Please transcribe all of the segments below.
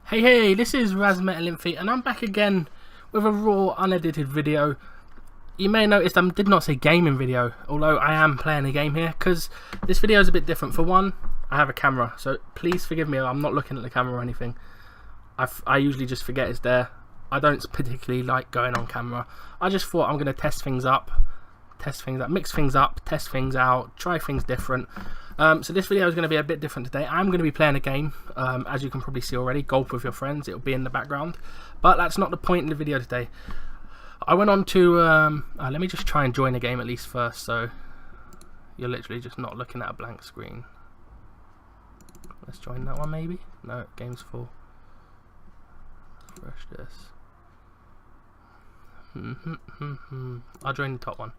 Hey, this is RaS-Metalinfy and I'm back again with a raw, unedited video. You may notice I did not say gaming video, although I am playing a game here, because this video is a bit different. For one, I have a camera, so please forgive me, I'm not looking at the camera or anything. I usually just forget it's there. I don't particularly like going on camera. I just thought I'm going to test things up, mix things up, test things out, try things different. So this video is going to be a bit different today. I'm going to be playing a game, as you can probably see already, golf with your friends. It'll be in the background, but that's not the point in the video today. I went on to, let me just try and join the game at least first, so you're literally just not looking at a blank screen. Let's join that one maybe? No, game's full. Refresh this. I'll join the top one.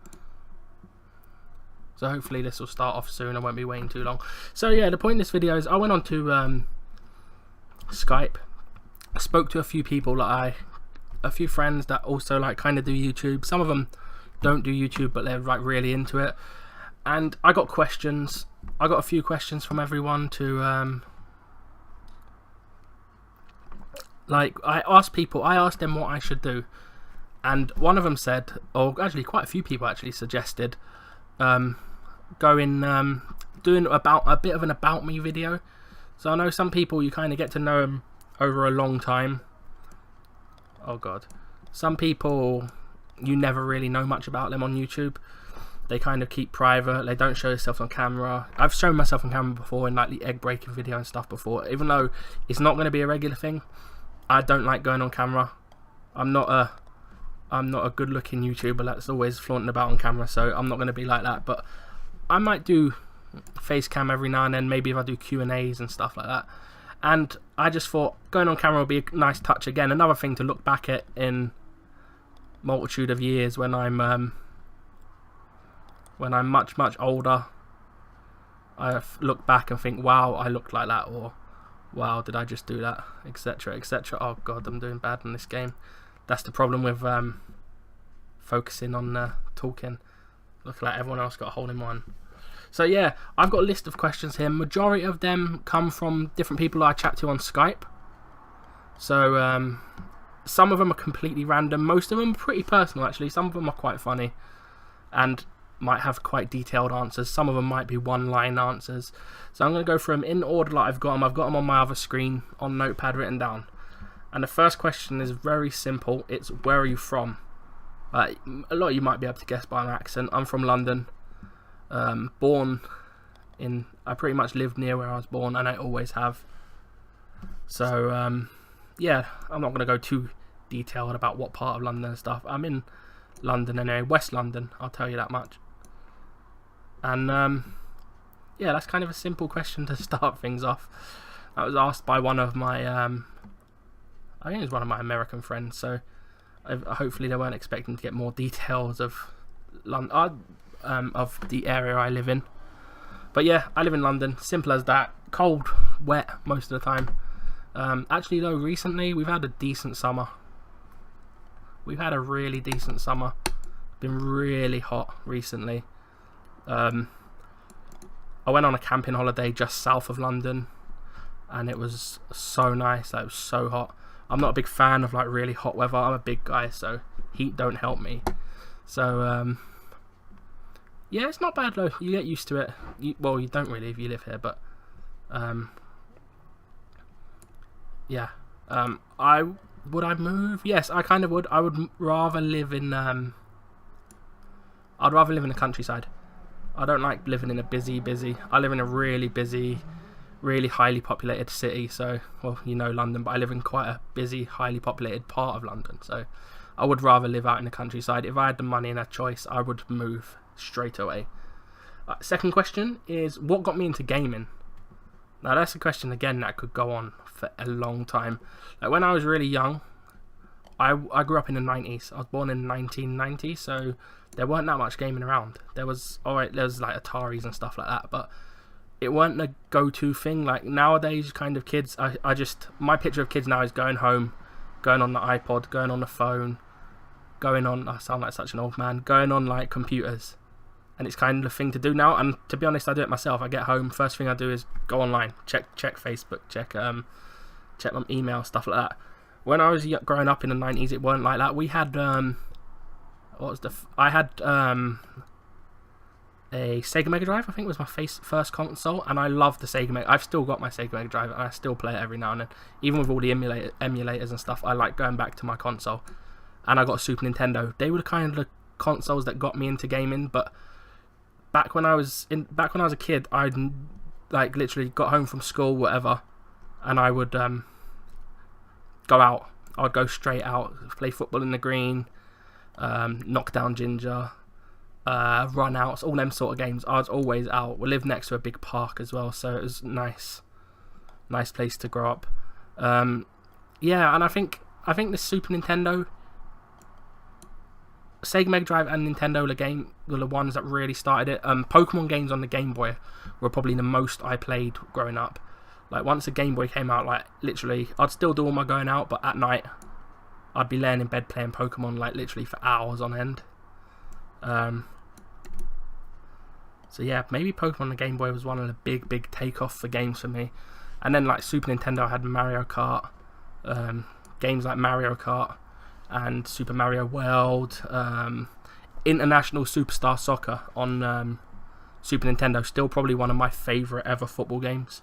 So hopefully this will start off soon. I won't be waiting too long. So yeah, the point of this video is I went on to Skype. I spoke to a few people a few friends that also kind of do YouTube. Some of them don't do YouTube, but they're like really into it. And I got questions. I got a few questions from everyone to I asked them what I should do. And one of them said, or actually quite a few people actually suggested, doing a bit of an about me video. So I know some people you kind of get to know them over a long time. Oh god, some people you never really know much about them on YouTube. They kind of keep private. They don't show themselves on camera. I've shown myself on camera before in like the egg breaking video and stuff before. Even though it's not going to be a regular thing, I don't like going on camera. I'm not a good looking YouTuber that's always flaunting about on camera, so I'm not going to be like that. But I might do face cam every now and then, maybe if I do Q&As and stuff like that. And I just thought going on camera would be a nice touch again, another thing to look back at in multitude of years when I'm much older. I look back and think, wow, I looked like that, or wow, did I just do that, etc, etc. Oh god, I'm doing bad in this game. That's the problem with focusing on talking. Look like everyone else got a hole in one. So yeah, I've got a list of questions here. Majority of them come from different people I chat to on Skype. So some of them are completely random. Most of them are pretty personal actually. Some of them are quite funny and might have quite detailed answers. Some of them might be one-line answers. So I'm going to go through them in order that I've got them. I've got them on my other screen on Notepad written down. And the first question is very simple. It's, where are you from? A lot of you might be able to guess by my accent. I'm from London. Born in... I pretty much lived near where I was born, and I always have. So, yeah, I'm not going to go too detailed about what part of London and stuff. I'm in London anyway. West London, I'll tell you that much. And, yeah, that's kind of a simple question to start things off. That was asked by one of my... I think it was one of my American friends, so hopefully they weren't expecting to get more details of London, of the area I live in. But yeah, I live in London, simple as that. Cold, wet most of the time. Actually though, recently we've had a decent summer. We've had a really decent summer. Been really hot recently. I went on a camping holiday just south of London, and it was so nice. It was so hot. I'm not a big fan of like really hot weather. I'm a big guy, so heat don't help me. So yeah, it's not bad though. You get used to it. Well, you don't really if you live here, but yeah. Would I move? Yes, I kind of would. I would rather live in I'd rather live in the countryside. I don't like living in a busy. I live in a really busy, really highly populated city. So, well, you know London, but I live in quite a busy, highly populated part of London. So I would rather live out in the countryside. If I had the money and a choice, I would move straight away. Second question is, what got me into gaming? Now that's a question again that could go on for a long time. Like when I was really young, I grew up in the 90s. I was born in 1990, so there weren't that much gaming around. There was like Ataris and stuff like that, but it weren't a go-to thing. Like nowadays kind of kids, my picture of kids now is going home, going on the iPod, going on the phone, going on, I sound like such an old man, going on like computers. And it's kind of the thing to do now, and to be honest, I do it myself. I get home, first thing I do is go online, check Facebook, check check my email, stuff like that. When I was growing up in the 90s, it weren't like that. We had I had a Sega Mega Drive, I think was my first console, and I loved the Sega Mega. I've still got my Sega Mega Drive, and I still play it every now and then. Even with all the emulators and stuff, I like going back to my console. And I got a Super Nintendo. They were the kind of the consoles that got me into gaming. But back when I was a kid, I'd like literally got home from school, whatever, and I would go out. I would go straight out, play football in the green, knock down ginger. Run outs, all them sort of games. I was always out. We lived next to a big park as well, so it was nice place to grow up. Yeah, and I think the Super Nintendo, Sega Mega Drive and Nintendo were the ones that really started it. Pokemon games on the Game Boy were probably the most I played growing up. Like once the Game Boy came out, like literally, I'd still do all my going out, but at night I'd be laying in bed playing Pokemon like literally for hours on end. So yeah, maybe Pokemon on the Game Boy was one of the big takeoff for games for me. And then like Super Nintendo had Mario Kart, games like Mario Kart and Super Mario World, International Superstar Soccer on Super Nintendo, still probably one of my favourite ever football games.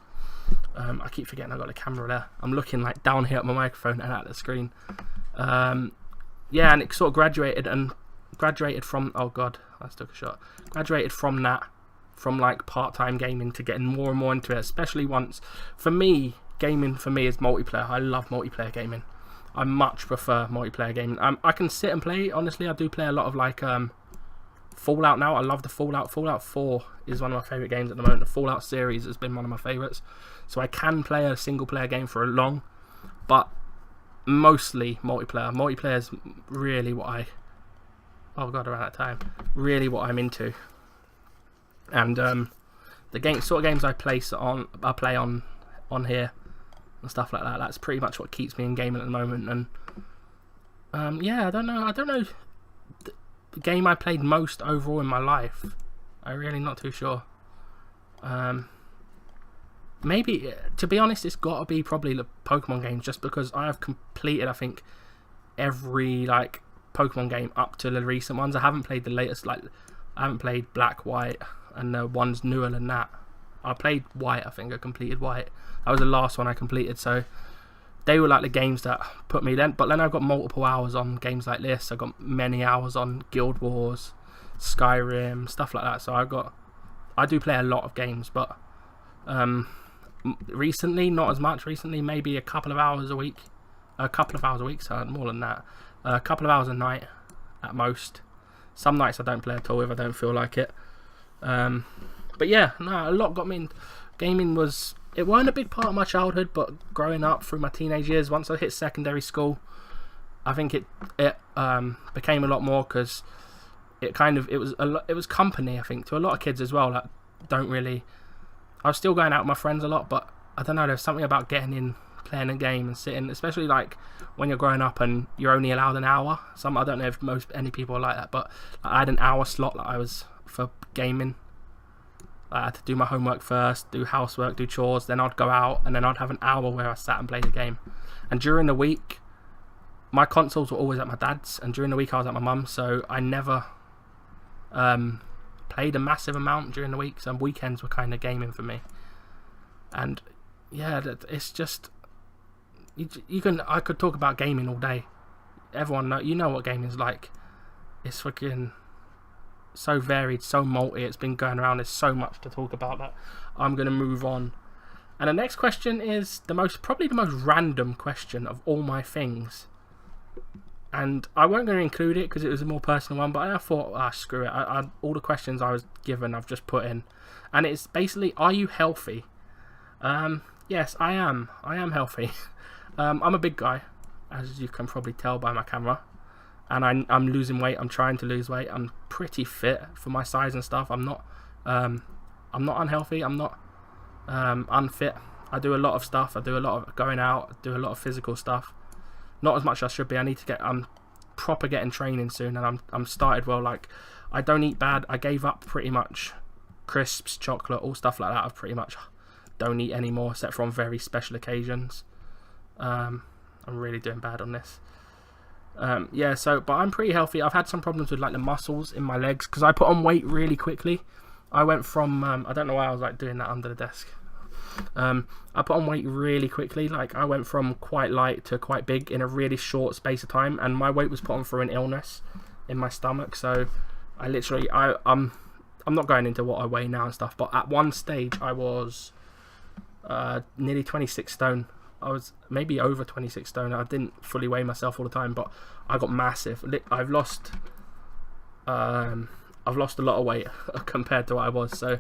I keep forgetting I got the camera there. I'm looking like down here at my microphone and at the screen. Yeah, and it sort of graduated from, oh god, I just took a shot. Graduated from that, from like part-time gaming to getting more and more into it, especially once, for me, gaming for me is multiplayer. I love multiplayer gaming. I much prefer multiplayer gaming. I can sit and play, honestly, I do play a lot of like Fallout now. I love the Fallout. Fallout 4 is one of my favourite games at the moment. The Fallout series has been one of my favourites. So I can play a single player game for a long, but mostly multiplayer. Multiplayer is really what oh god, around that time, really what I'm into. And the sort of games I play on here and stuff like that, that's pretty much what keeps me in gaming at the moment. And yeah, I don't know the game I played most overall in my life, I'm really not too sure. Maybe, to be honest, it's got to be probably the Pokemon games, just because I have completed, I think, every like Pokemon game up to the recent ones. I haven't played the latest, like I haven't played Black, White, and the ones newer than that. I played White, I think I completed White. That was the last one I completed, so they were like the games that put me then. But then I've got multiple hours on games like this. I've got many hours on Guild Wars, Skyrim, stuff like that. So I do play a lot of games, but recently, not as much. Recently, maybe a couple of hours a week. So more than that. A couple of hours a night at most. Some nights I don't play at all if I don't feel like it. But yeah, no, a lot got me in. Gaming it weren't a big part of my childhood, but growing up through my teenage years, once I hit secondary school, I think it became a lot more, because it was company, I think, to a lot of kids as well. Like, I was still going out with my friends a lot, but I don't know, there's something about getting in, playing a game and sitting, especially like when you're growing up and you're only allowed an hour. I don't know if any people are like that, but I had an hour slot that I was for gaming. I had to do my homework first, do housework, do chores, then I'd go out, and then I'd have an hour where I sat and played a game. And during the week, my consoles were always at my dad's, and during the week I was at my mum's, so I never played a massive amount during the week. So weekends were kind of gaming for me. And yeah, it's just, I could talk about gaming all day. Everyone you know what gaming is like. It's freaking so varied, so multi. It's been going around. There's so much to talk about that I'm going to move on. And the next question is probably the most random question of all my things. And I weren't going to include it because it was a more personal one, but I thought, screw it. All the questions I was given, I've just put in. And it's basically, are you healthy? Yes, I am. I am healthy. I'm a big guy, as you can probably tell by my camera. And I'm losing weight. I'm trying to lose weight. I'm pretty fit for my size and stuff. I'm not unhealthy. I'm not unfit. I do a lot of stuff. I do a lot of going out. I do a lot of physical stuff. Not as much as I should be. I need to I'm proper getting training soon, and I'm started well. Like, I don't eat bad. I gave up pretty much crisps, chocolate, all stuff like that. I pretty much don't eat anymore, except for on very special occasions. I'm really doing bad on this. Yeah, so, but I'm pretty healthy. I've had some problems with like the muscles in my legs because I put on weight really quickly. I went from, I don't know why I was like doing that under the desk. I put on weight really quickly. Like I went from quite light to quite big in a really short space of time, and my weight was put on through an illness in my stomach. So I literally, I'm not going into what I weigh now and stuff, but at one stage I was nearly 26 stone. I was maybe over 26 stone. I didn't fully weigh myself all the time, but I got massive. I've lost a lot of weight compared to what I was. So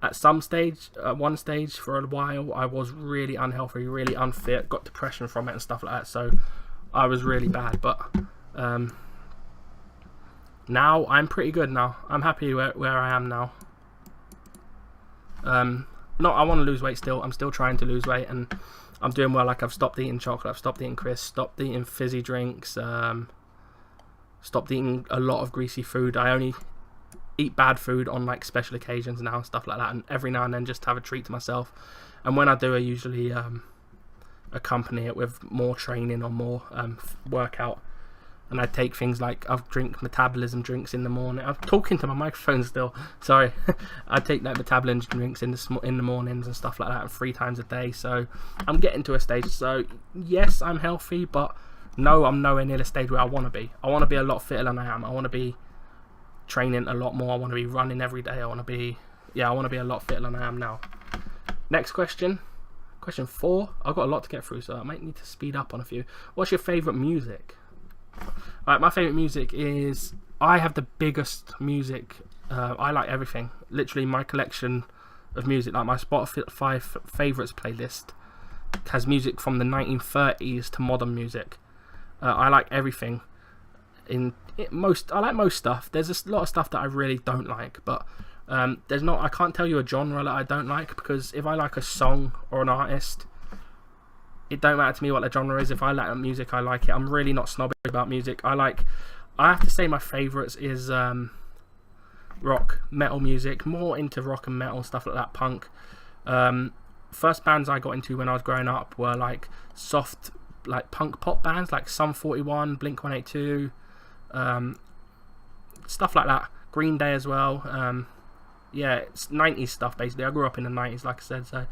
at one stage for a while, I was really unhealthy, really unfit, got depression from it and stuff like that. So I was really bad, but now I'm pretty good now. I'm happy where I am now. I want to lose weight still. I'm still trying to lose weight, and I'm doing well. Like I've stopped eating chocolate, I've stopped eating crisps, stopped eating fizzy drinks, stopped eating a lot of greasy food. I only eat bad food on like special occasions now and stuff like that, and every now and then just have a treat to myself. And when I do, I usually accompany it with more training or more workout. And I take things like, I drink metabolism drinks in the morning. I'm talking to my microphone still, sorry. I take like metabolism drinks in the mornings and stuff like that, 3 times a day. So I'm getting to a stage. So yes, I'm healthy, but no, I'm nowhere near the stage where I want to be. I want to be a lot fitter than I am. I want to be training a lot more. I want to be running every day. I want to be a lot fitter than I am now. Next question. Question 4. I've got a lot to get through, so I might need to speed up on a few. What's your favourite music? Right, my favourite music is, I have the biggest music, I like everything. Literally my collection of music, like my Spotify favourites playlist has music from the 1930s to modern music. I like everything. I like most stuff. There's a lot of stuff that I really don't like, but I can't tell you a genre that I don't like, because if I like a song or an artist, it don't matter to me what the genre is. If I like music, I like it. I'm really not snobby about music. I have to say my favourites is rock, metal music, more into rock and metal, stuff like that, punk. First bands I got into when I was growing up were like soft, like punk pop bands, like Sum 41, Blink 182, stuff like that. Green Day as well. Yeah, it's 90s stuff basically. I grew up in the 90s, like I said, so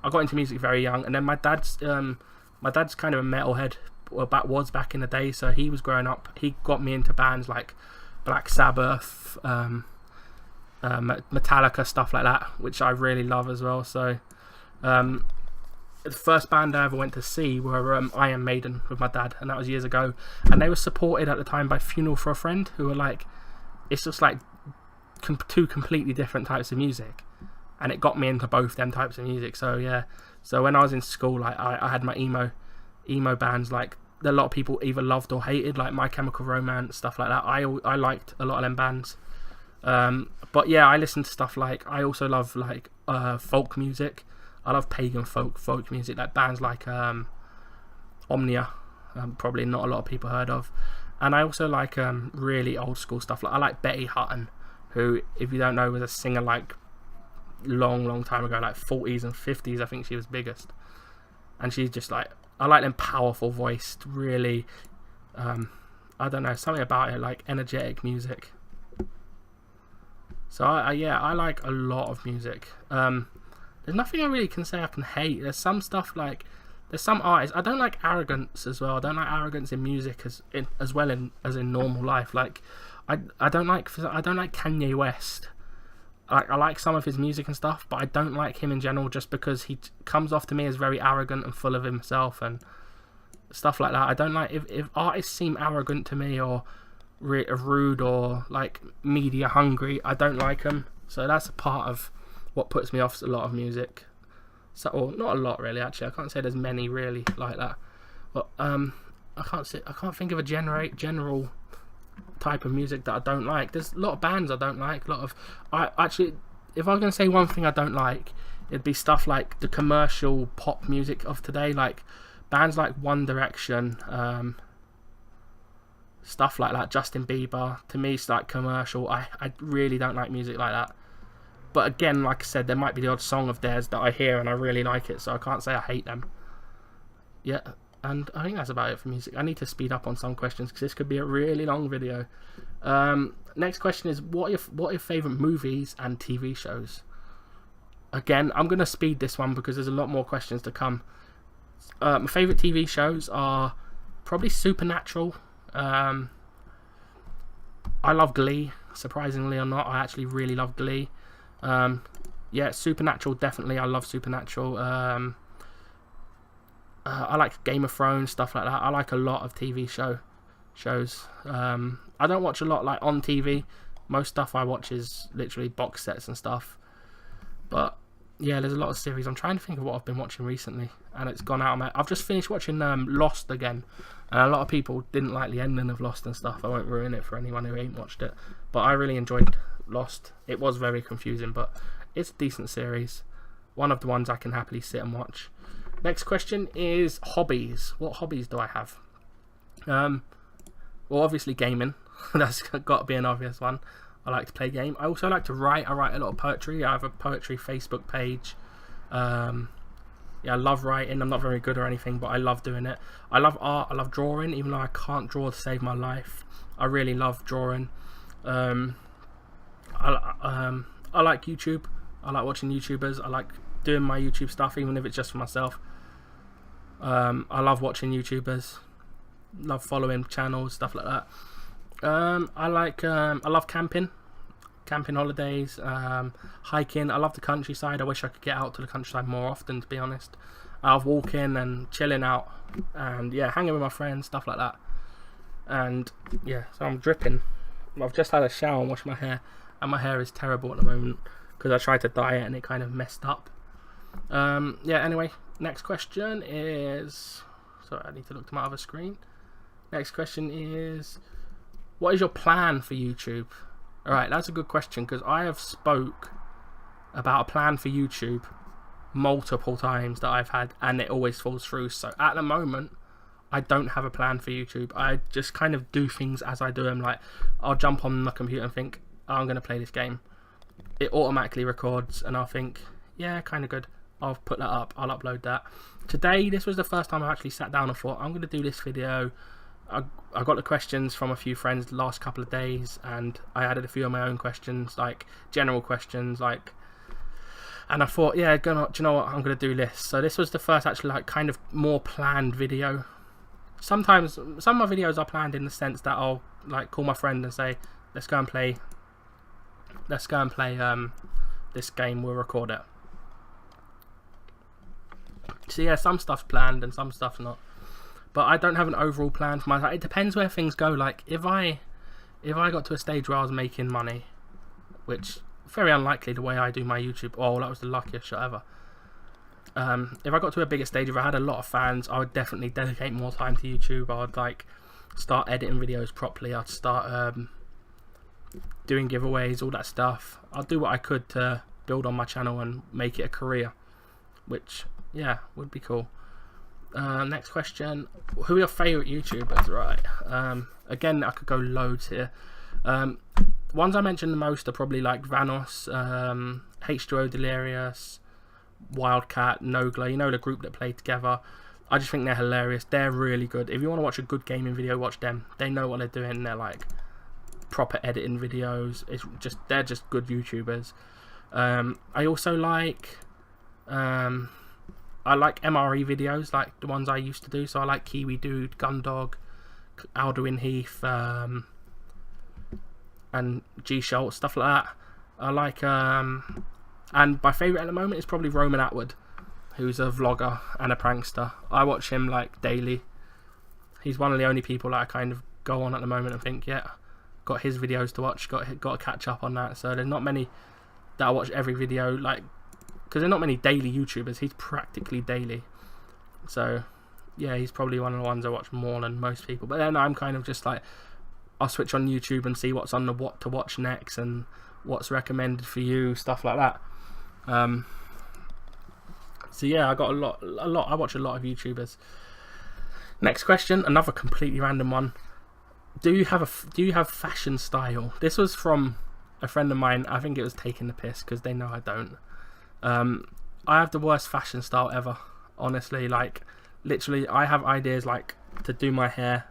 I got into music very young. And then my dad's kind of a metalhead, well, was back in the day, so he was growing up. He got me into bands like Black Sabbath, Metallica, stuff like that, which I really love as well. So the first band I ever went to see were Iron Maiden with my dad, and that was years ago. And they were supported at the time by Funeral for a Friend, who were like, it's just like 2 completely different types of music. And it got me into both them types of music. So yeah, so when I was in school, like I had my emo bands, like a lot of people either loved or hated, like My Chemical Romance, stuff like that. I liked a lot of them bands. But yeah, I listened to stuff like, I also love like folk music. I love pagan folk music, like bands like Omnia, probably not a lot of people heard of. And I also like really old school stuff. Like I like Betty Hutton, who, if you don't know, was a singer like long time ago, like 40s and 50s. I think she was biggest, and she's just like, I like them powerful voiced, really I don't know, something about it, like energetic music. So I like a lot of music. There's nothing I really can say I can hate. There's some stuff, like there's some artists I don't like. Arrogance as well. I don't like arrogance in music as well as in normal life. Like I don't like Kanye West. I like some of his music and stuff, but I don't like him in general, just because he comes off to me as very arrogant and full of himself and stuff like that. I don't like if artists seem arrogant to me or rude or like media hungry. I don't like them. So that's a part of what puts me off a lot of music. So, or not a lot really, actually. I can't say there's many really like that. But I can't think of a general type of music that I don't like. There's a lot of bands I don't like. If I was going to say one thing I don't like, it'd be stuff like the commercial pop music of today, like bands like One Direction, stuff like that. Justin Bieber, to me, it's like commercial. I really don't like music like that. But again, like I said, there might be the odd song of theirs that I hear and I really like it, so I can't say I hate them. Yeah, And I think that's about it for music. I need to speed up on some questions because this could be a really long video. Next question is, what are your favourite movies and TV shows? Again, I'm going to speed this one because there's a lot more questions to come. My favourite TV shows are probably Supernatural. I love Glee, surprisingly or not. I actually really love Glee. Yeah, Supernatural, definitely. I love Supernatural. I like Game of Thrones, stuff like that. I like a lot of TV shows. I don't watch a lot like on TV. Most stuff I watch is literally box sets and stuff. But yeah, there's a lot of series. I'm trying to think of what I've been watching recently, and it's gone out of my... I've just finished watching Lost again, and a lot of people didn't like the ending of Lost and stuff. I won't ruin it for anyone who ain't watched it, but I really enjoyed Lost. It was very confusing, but it's a decent series. One of the ones I can happily sit and watch. Next question is hobbies. What hobbies do I have? Well, obviously gaming. That's got to be an obvious one. I like to play game. I also like to write. I write a lot of poetry. I have a poetry Facebook page. Yeah, I love writing. I'm not very good or anything, but I love doing it. I love art. I love drawing, even though I can't draw to save my life. I really love drawing. I like YouTube. I like watching YouTubers. I like doing my YouTube stuff, even if it's just for myself. I love watching YouTubers. Love following channels, stuff like that. I love camping holidays, hiking. I love the countryside. I wish I could get out to the countryside more often, to be honest. I love walking and chilling out, and yeah, hanging with my friends, stuff like that. And yeah, so I'm dripping. I've just had a shower and washed my hair, and my hair is terrible at the moment because I tried to dye it and it kind of messed up. Yeah, anyway, next question is... Sorry, I need to look to my other screen. Next question is... What is your plan for YouTube? Alright, that's a good question, because I have spoke about a plan for YouTube multiple times that I've had, and it always falls through. So at the moment, I don't have a plan for YouTube. I just kind of do things as I do them. Like, I'll jump on my computer and think, oh, I'm going to play this game. It automatically records, and I'll think, yeah, kind of good. I'll put that up. I'll upload that. Today, this was the first time I actually sat down and thought, I'm going to do this video. I got the questions from a few friends the last couple of days, and I added a few of my own questions, like general questions, like, and I thought, yeah, do you know what, I'm gonna do this. So this was the first actually like kind of more planned video. Sometimes some of my videos are planned in the sense that I'll like call my friend and say, let's go and play this game, we'll record it. So yeah, some stuff's planned and some stuff's not. But I don't have an overall plan for myself. It depends where things go. Like if I got to a stage where I was making money, which very unlikely the way I do my YouTube. Oh, that was the luckiest shot ever. If I got to a bigger stage, if I had a lot of fans, I would definitely dedicate more time to YouTube. I would like start editing videos properly. I'd start doing giveaways, all that stuff. I'll do what I could to build on my channel and make it a career, which yeah, would be cool. Next question, who are your favourite YouTubers? Right, again, I could go loads here. Ones I mentioned the most are probably like Vanos, H2O Delirious, Wildcat, Nogla, you know, the group that played together. I just think they're hilarious. They're really good. If you want to watch a good gaming video, watch them. They know what they're doing. They're like proper editing videos. They're just good YouTubers. I also like MRE videos, like the ones I used to do. So I like Kiwi Dude, Gundog, Alduin Heath, and G Schultz, stuff like that. I like, and my favourite at the moment is probably Roman Atwood, who's a vlogger and a prankster. I watch him like daily. He's one of the only people that I kind of go on at the moment and think, yeah, got his videos to watch, got to catch up on that. So there's not many that I watch every video, like, because there's not many daily YouTubers. He's practically daily, so yeah, he's probably one of the ones I watch more than most people. But then I'm kind of just like, I'll switch on YouTube and see what's on the what to watch next and what's recommended for you, stuff like that. So yeah, I got a lot. I watch a lot of YouTubers. Next question, another completely random one. Do you have fashion style? This was from a friend of mine. I think it was taking the piss because they know I don't. I have the worst fashion style ever, honestly. Like Literally, I have ideas like to do my hair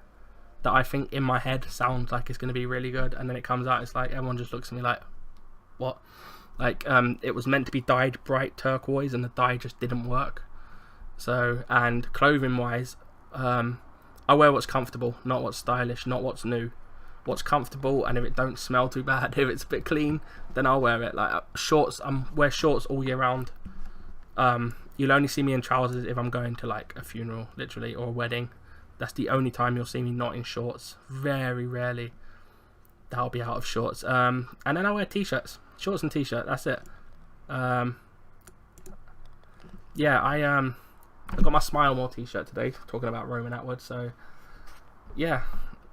that I think in my head sound like it's going to be really good, and then it comes out, it's like everyone just looks at me like, what? Like, it was meant to be dyed bright turquoise and the dye just didn't work. So, and clothing wise, I wear what's comfortable, not what's stylish, not what's new. What's comfortable, and if it don't smell too bad, if it's a bit clean, then I'll wear it. Like shorts, wear shorts all year round. You'll only see me in trousers if I'm going to like a funeral, literally, or a wedding. That's the only time you'll see me not in shorts. Very rarely that I'll be out of shorts. And then I wear t-shirts, shorts and t-shirt. That's it. Yeah, I got my Smile More t-shirt today, talking about Roman Atwood. So yeah,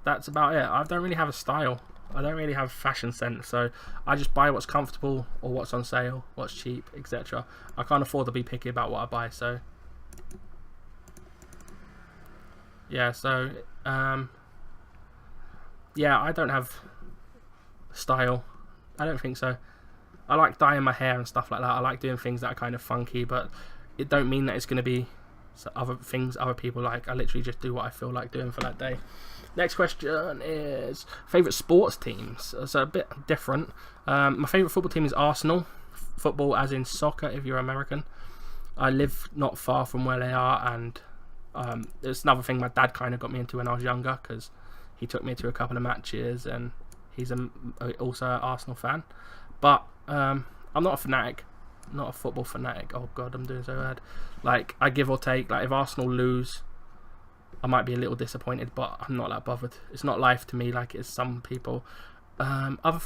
that's about it. I don't really have a style. I don't really have fashion sense, so I just buy what's comfortable or what's on sale, what's cheap, etc. I can't afford to be picky about what I buy, so yeah. So yeah, I don't have style. I don't think so. I like dyeing my hair and stuff like that. I like doing things that are kind of funky, but it don't mean that it's going to be other things other people like. I literally just do what I feel like doing for that day. Next question is favourite sports teams. So a bit different. My favourite football team is Arsenal. Football as in soccer if you're American. I live not far from where they are, and it's another thing my dad kind of got me into when I was younger, because he took me to a couple of matches, and he's also an Arsenal fan. But I'm not a fanatic. Not a football fanatic. Oh god, I'm doing so bad. Like, I give or take. Like, if Arsenal lose, I might be a little disappointed, but I'm not that bothered. It's not life to me like it's some people. Other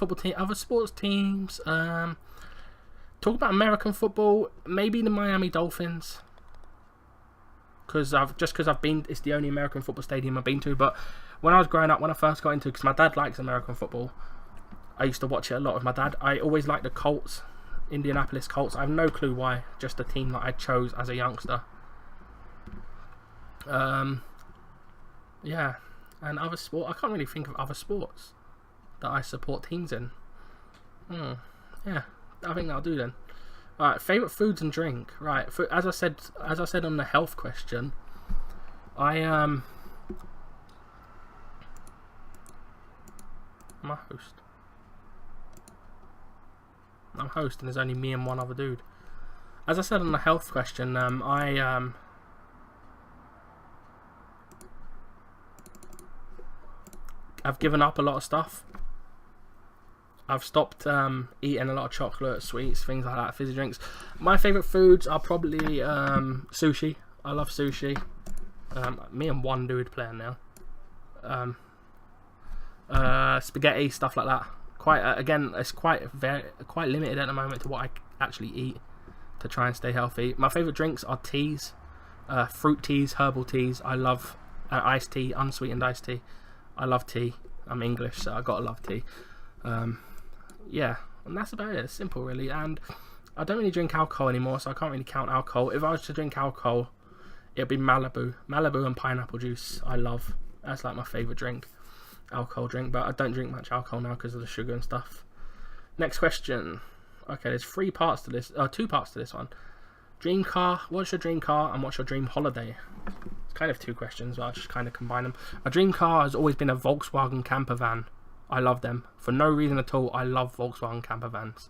sports teams. Talk about American football. Maybe the Miami Dolphins, because I've been. It's the only American football stadium I've been to. But when I was growing up, when I first got into, because my dad likes American football, I used to watch it a lot with my dad. I always liked the Colts, Indianapolis Colts. I have no clue why. Just a team that I chose as a youngster. Yeah, and other sport. I can't really think of other sports that I support teams in. Yeah, I think that'll do then. Alright, favourite foods and drink. Right, as I said on the health question, I'm a host. I'm host, and there's only me and one other dude. As I said on the health question, I've given up a lot of stuff. I've stopped eating a lot of chocolate, sweets, things like that, fizzy drinks. My favourite foods are probably sushi. I love sushi. Me and one dude playing now. Spaghetti, stuff like that. Again, it's quite limited at the moment to what I actually eat to try and stay healthy. My favourite drinks are teas, fruit teas, herbal teas. I love iced tea, unsweetened iced tea. I love tea. I'm English, so I gotta love tea. Yeah, and that's about it. It's simple, really. And I don't really drink alcohol anymore, so I can't really count alcohol. If I was to drink alcohol, it'd be Malibu and pineapple juice. I love. That's like my favourite drink, alcohol drink. But I don't drink much alcohol now because of the sugar and stuff. Next question. Okay, there's 2 parts to this one. Dream car. What's your dream car, and what's your dream holiday? It's kind of 2 questions, but I'll just kind of combine them. My dream car has always been a Volkswagen camper van. I love them for no reason at all. I love Volkswagen camper vans.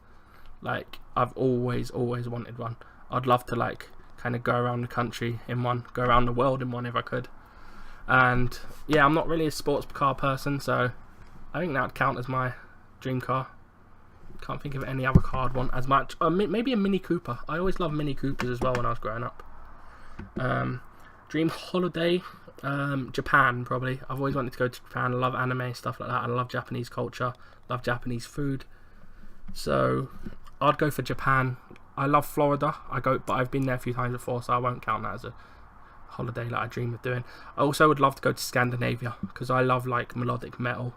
Like, I've always wanted one. I'd love to like kind of go around the country in one, go around the world in one if I could. And yeah, I'm not really a sports car person, so I think that would count as my dream car. Can't think of any other car I'd want as much. Maybe a Mini Cooper. I always loved Mini Coopers as well when I was growing up. Dream holiday. Japan, probably. I've always wanted to go to Japan. I love anime, stuff like that. I love Japanese culture, love Japanese food, so I'd go for Japan. I love Florida. But I've been there a few times before, so I won't count that as a holiday that I dream of doing. I also would love to go to Scandinavia, because I love like melodic metal,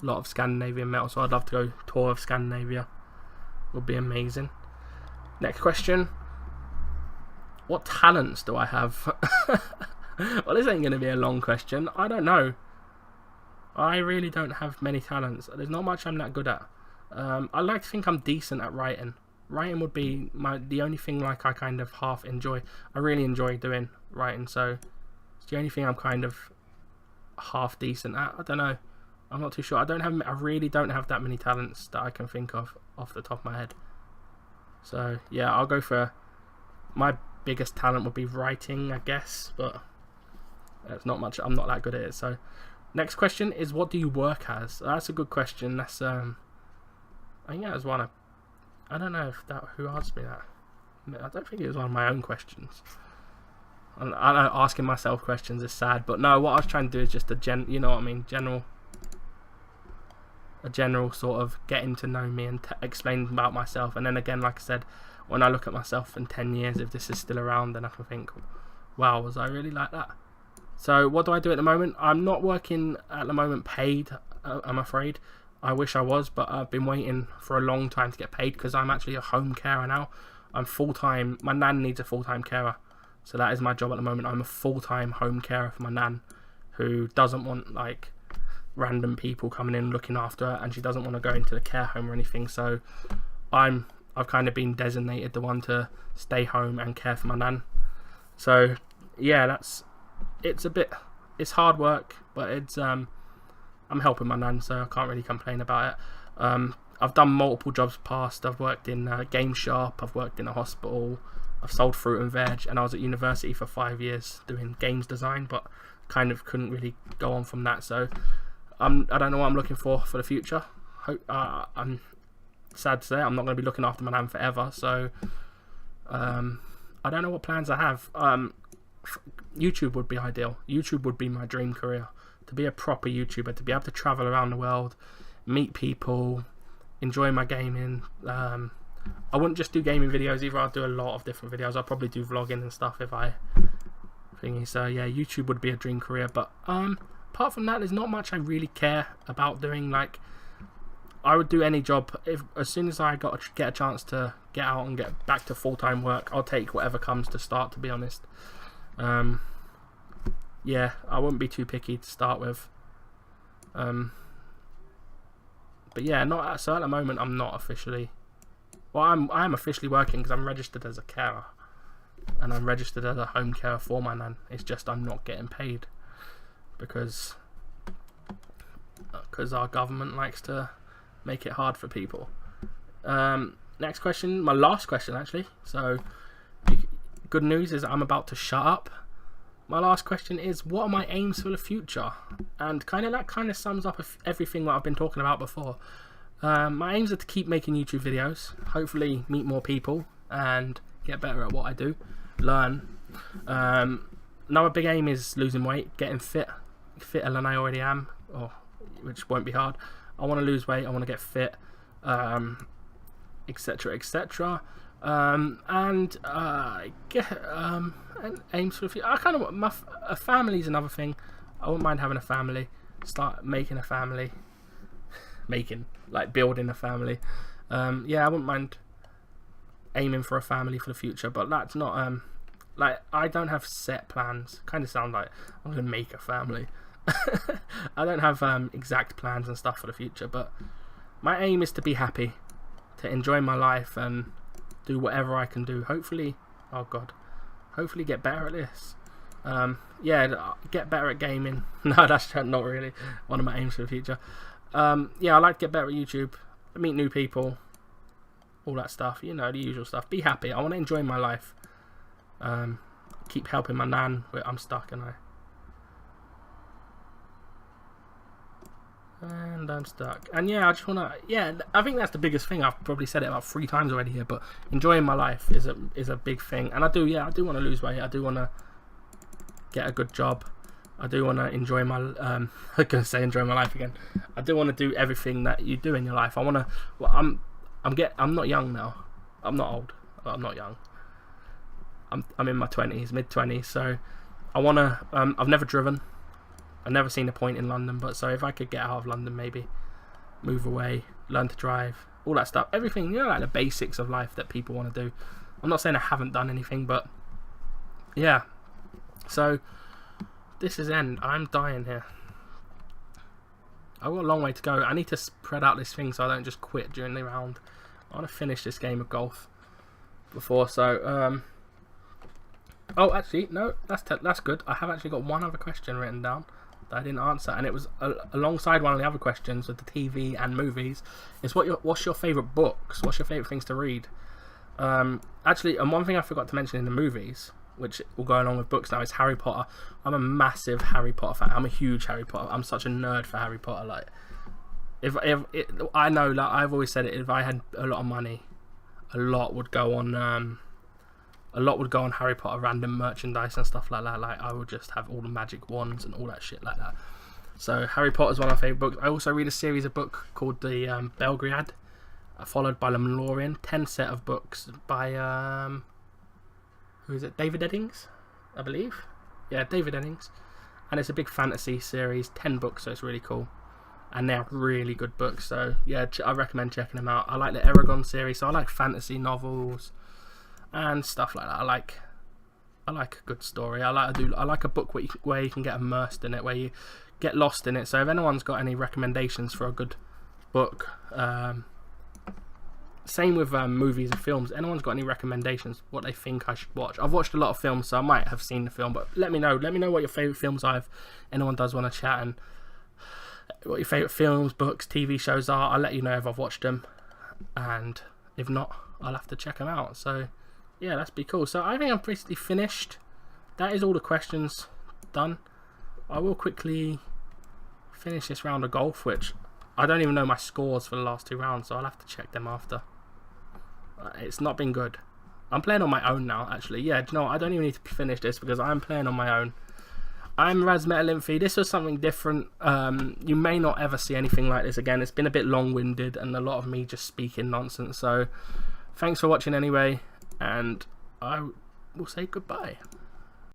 a lot of Scandinavian metal, so I'd love to go tour of Scandinavia. Would be amazing. Next question. What talents do I have? Well, this ain't going to be a long question. I don't know. I really don't have many talents. There's not much I'm that good at. I like to think I'm decent at writing. Writing would be the only thing like I kind of half enjoy. I really enjoy doing writing, so It's the only thing I'm kind of half decent at. I don't know. I'm not too sure. I really don't have that many talents that I can think of off the top of my head. So yeah, I'll go for my biggest talent would be writing, I guess, but that's not much. I'm not that good at it. So next question is, what do you work as? That's a good question. That's I think that was one I don't know who asked me that. I don't think it was one of my own questions. I know asking myself questions is sad, but no, what I was trying to do is just you know what I mean, a general sort of getting to know me and explain about myself. And then again, like I said, when I look at myself in 10 years, if this is still around, then I can think, wow, was I really like that? So what do I do at the moment? I'm not working at the moment paid, I'm afraid. I wish I was, but I've been waiting for a long time to get paid because I'm actually a home carer now. I'm full-time. My nan needs a full-time carer, so that is my job at the moment. I'm a full-time home carer for my nan, who doesn't want like random people coming in looking after her, and she doesn't want to go into the care home or anything. So I've kind of been designated the one to stay home and care for my nan. So yeah, it's hard work, but it's I'm helping my nan, so I can't really complain about it. I've done multiple jobs past. I've worked in a game shop, I've worked in a hospital, I've sold fruit and veg, and I was at university for 5 years doing games design, but kind of couldn't really go on from that. So I don't know what I'm looking for the future. I'm sad to say I'm not going to be looking after my nan forever, so I don't know what plans I have. YouTube would be ideal. YouTube would be my dream career, to be a proper YouTuber, to be able to travel around the world, meet people, enjoy my gaming. I wouldn't just do gaming videos either. I'd do a lot of different videos. I'll probably do vlogging and stuff if I thingy. So yeah, YouTube would be a dream career, but apart from that, there's not much I really care about doing. Like, I would do any job. As soon as I get a chance to get out and get back to full-time work, I'll take whatever comes to start, to be honest. Yeah, I wouldn't be too picky to start with. But yeah, so at the moment I'm not officially. Well, I am officially working because I'm registered as a carer, and I'm registered as a home carer for my nan. It's just I'm not getting paid because our government likes to make it hard for people. Next question, my last question actually. So good news is I'm about to shut up. My last question is, what are my aims for the future? And that kind of sums up everything that I've been talking about before. My aims are to keep making YouTube videos, hopefully meet more people and get better at what I do, learn. Another big aim is losing weight, getting fitter than I already am, which won't be hard. I want to lose weight, I want to get fit, etc, etc. And aims for the future. I kind of want a family's another thing. I wouldn't mind having a family. Start making a family, building a family. Yeah, I wouldn't mind aiming for a family for the future, but that's not I don't have set plans. Kind of sound like I'm gonna make a family. I don't have exact plans and stuff for the future, but my aim is to be happy, to enjoy my life and do whatever I can do. Hopefully get better at this. Yeah, get better at gaming. No, that's not really one of my aims for the future. Yeah, I like to get better at YouTube, meet new people, all that stuff, you know, the usual stuff. Be happy. I want to enjoy my life. Keep helping my nan. I'm stuck, and I'm stuck. And yeah, I just want to, yeah, I think that's the biggest thing. I've probably said it about 3 times already here, but enjoying my life is a big thing. And I do want to lose weight. I do want to get a good job. I do want to enjoy my, I'm going to say enjoy my life again. I do want to do everything that you do in your life. I want to, well, I'm not young now. I'm not old. I'm not young. I'm in my 20s, mid-20s, so I want to, I've never driven. I've never seen a point in London, but so if I could get out of London, maybe move away, learn to drive, all that stuff, everything, you know, like the basics of life that people want to do. I'm not saying I haven't done anything, but yeah. So this is end. I'm dying here. I've got a long way to go. I need to spread out this thing so I don't just quit during the round. I want to finish this game of golf before, so Oh, actually, no, that's good. I have actually got one other question written down that I didn't answer, and it was alongside one of the other questions with the TV and movies. Is what's your favourite books? What's your favourite things to read? Actually, and one thing I forgot to mention in the movies, which will go along with books now, is Harry Potter. I'm a massive Harry Potter fan. I'm a huge Harry Potter. I'm such a nerd for Harry Potter. Like, I know, like I've always said it. If I had a lot of money, a lot would go on Harry Potter random merchandise and stuff like that. Like, I would just have all the magic wands and all that shit like that. So Harry Potter is one of my favourite books. I also read a series of books called the Belgriad, followed by the Mandalorian. 10 set of books by who is it? David Eddings, I believe. Yeah, David Eddings. And it's a big fantasy series, 10 books, so it's really cool. And they're really good books, so yeah, I recommend checking them out. I like the Aragon series, so I like fantasy novels and stuff like that. I like a good story. I like a book where you can get immersed in it, where you get lost in it. So if anyone's got any recommendations for a good book, same with movies and films. Anyone's got any recommendations? What they think I should watch? I've watched a lot of films, so I might have seen the film. But let me know. Let me know what your favourite films are. If anyone does want to chat, and what your favourite films, books, TV shows are. I'll let you know if I've watched them, and if not, I'll have to check them out. So yeah, that's be cool. So I think I'm basically finished. That is all the questions done. I will quickly finish this round of golf, which I don't even know my scores for the last 2 rounds, so I'll have to check them after. It's not been good. I'm playing on my own now, actually. Yeah, do you know what? I don't even need to finish this because I'm playing on my own. I'm RaS-Metalinfy. This was something different. You may not ever see anything like this again. It's been a bit long-winded and a lot of me just speaking nonsense. So thanks for watching anyway, and I will say goodbye.